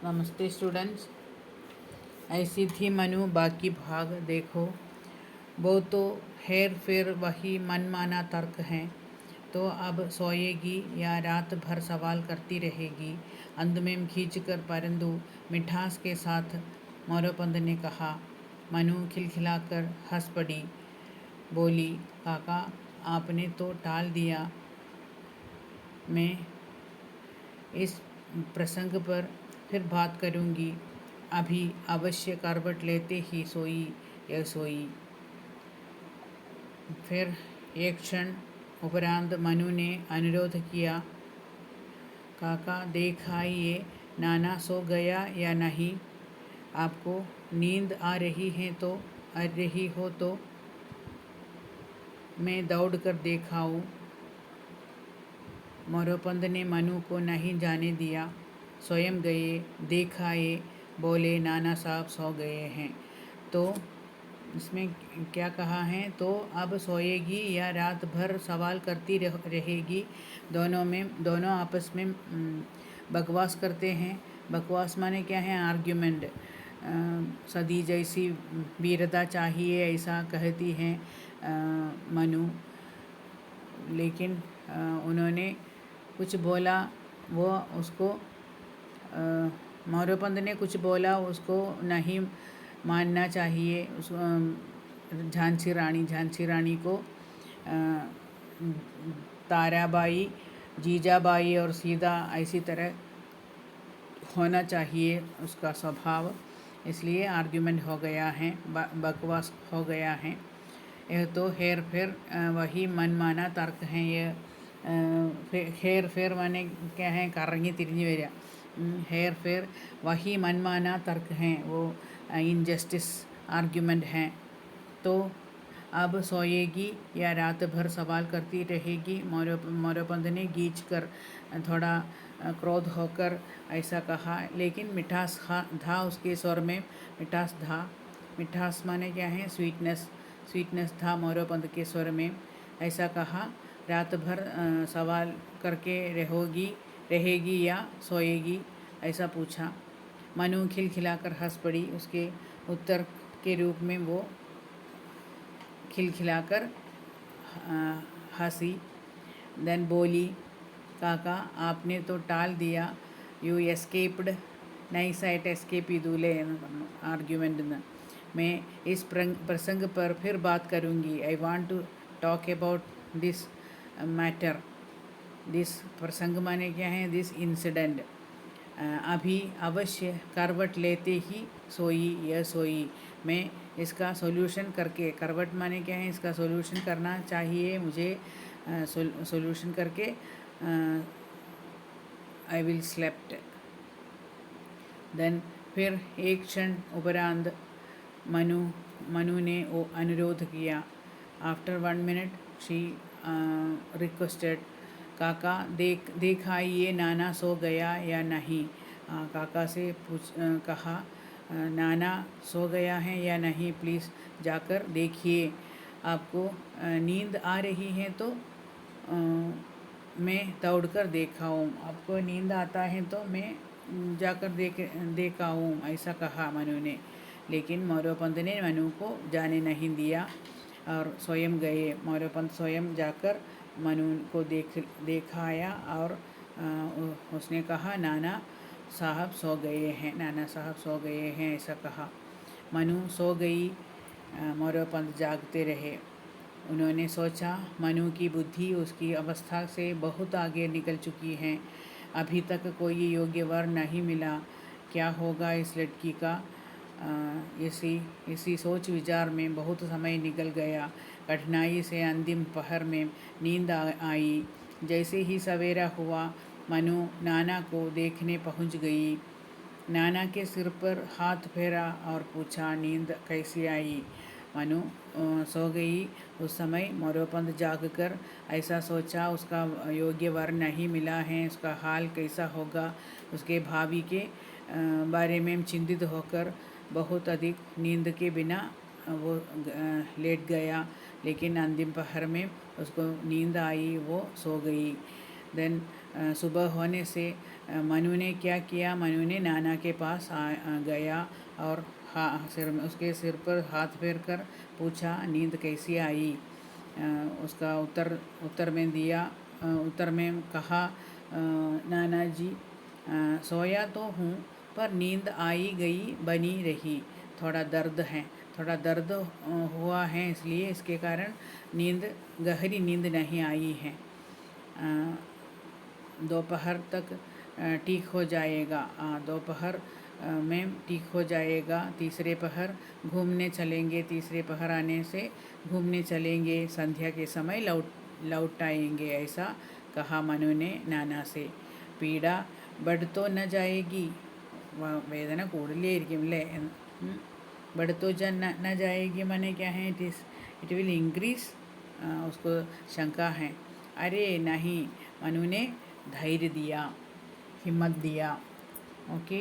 नमस्ते स्टूडेंट्स। ऐसी थी मनु बाकी भाग देखो। वो तो हेर फेर वही मनमाना तर्क हैं। तो अब सोएगी या रात भर सवाल करती रहेगी? अंधमें खींचकर परंतु मिठास के साथ मोरोपंत ने कहा। मनु खिलखिलाकर हंस पड़ी। बोली, काका आपने तो टाल दिया। मैं इस प्रसंग पर फिर बात करूंगी। अभी अवश्य करवट लेते ही सोई यह सोई। फिर एक क्षण उपरांत मनु ने अनुरोध किया, काका देख आइए नाना सो गया या नहीं। आपको नींद आ रही हो तो मैं दौड़ कर देखाऊं। मोरोपंत ने मनु को नहीं जाने दिया। स्वयं गए, देख आए, बोले नाना साहब सो गए हैं। तो इसमें क्या कहा है? तो अब सोएगी या रात भर सवाल करती रहेगी। दोनों आपस में बकवास करते हैं। बकवास माने क्या है? आर्ग्यूमेंट। सदी जैसी वीरता चाहिए ऐसा कहती हैं मनु। लेकिन उन्होंने कुछ बोला, वो उसको मोरोपंत ने कुछ बोला, उसको नहीं मानना चाहिए। उस झांसी रानी को ताराबाई, जीजाबाई और सीधा ऐसी तरह होना चाहिए उसका स्वभाव। इसलिए आर्ग्यूमेंट हो गया है, बकवास हो गया है। यह तो हेर फेर वही मनमाना तर्क हैं। ये हेर फेर माने क्या है? करंगी तिरिഞ്ഞു വരിക। हेर फेर वही मनमाना तर्क हैं, वो इनजस्टिस आर्ग्यूमेंट हैं। तो अब सोएगी या रात भर सवाल करती रहेगी? मोरोपंत ने गीच कर थोड़ा क्रोध होकर ऐसा कहा। लेकिन मिठास था उसके स्वर में। मिठास माने क्या है? स्वीटनेस था मोरोपंत के स्वर में। ऐसा कहा, रात भर सवाल करके रहेगी या सोएगी? ऐसा पूछा। मनु खिलखिलाकर हंस पड़ी। उसके उत्तर के रूप में वो खिलखिलाकर हंसी। देन बोली, काका आपने तो टाल दिया। You escaped. നൈസായിട്ട് എസ്കേപ്പ് ചെയ്തൂലേ എന്ന് പറഞ്ഞു ആർഗ്യുമെൻ്റ് നിന്ന്. मैं इस प्रसंग पर फिर बात करूँगी. I want to talk about this matter. This प्रसंग माने क्या है? This incident. अभी अवश्य करवट लेते ही सोई यह सोई. मैं इसका सॉल्यूशन करके, करवट माने क्या है? इसका सॉल्यूशन करना चाहिए मुझे. सॉल्यूशन करके आई विल स्लेप्ट. देन फिर एक क्षण उपरांत मनु ने वो अनुरोध किया. आफ्टर 1 मिनट शी रिक्वेस्टेड, काका देख आइए नाना सो गया या नहीं. काका से कहा, नाना सो गया है या नहीं, प्लीज़ जाकर देखिए. आपको नींद आ रही है तो मैं दौड़कर देखाऊं. आपको नींद आता है तो मैं जाकर देखाऊं. ऐसा कहा मनु ने. लेकिन मोरोपंत ने मनु को जाने नहीं दिया और स्वयं गए. मोरोपंत स्वयं जाकर मनु को देखाया और उसने कहा, नाना साहब सो गए हैं ऐसा कहा. मनु सो गई. मोरोपंत जागते रहे. उन्होंने सोचा, मनु की बुद्धि उसकी अवस्था से बहुत आगे निकल चुकी है. अभी तक कोई योग्य वर नहीं मिला. क्या होगा इस लड़की का? इसी सोच विचार में बहुत समय निकल गया. कठिनाई से अंतिम पहर में नींद आई. जैसे ही सवेरा हुआ, मनु नाना को देखने पहुंच गई. नाना के सिर पर हाथ फेरा और पूछा, नींद कैसी आई? मनु सो गई. उस समय मोरोपंत जागकर ऐसा सोचा, उसका योग्य वर नहीं मिला है, उसका हाल कैसा होगा. उसके भावी के बारे में चिंतित होकर बहुत अधिक नींद के बिना वो लेट गया. लेकिन अंतिम पहर में उसको नींद आई, वो सो गई. देन सुबह होने से मनु ने क्या किया, मनु ने नाना के पास गया और उसके सिर पर हाथ फेर कर पूछा, नींद कैसी आई। उसका उत्तर में कहा, नाना जी, सोया तो हूँ पर नींद आई गई बनी रही, थोड़ा दर्द हुआ है, इसलिए इसके कारण गहरी नींद नहीं आई है। दोपहर तक ठीक हो जाएगा। दोपहर में ठीक हो जाएगा। तीसरे पहर घूमने चलेंगे। तीसरे पहर आने से घूमने चलेंगे। संध्या के समय लौट आएंगे, ऐसा कहा मनु ने नाना से। पीड़ा बढ़ तो न जाएगी, വേദന കൂടുതലായിരിക്കും അല്ലേ? बढ़ तो न जाएगी माने क्या है? इट विल इंक्रीज, उसको शंका है। अरे नहीं, मनु ने धैर्य दिया, हिम्मत दिया। ओके।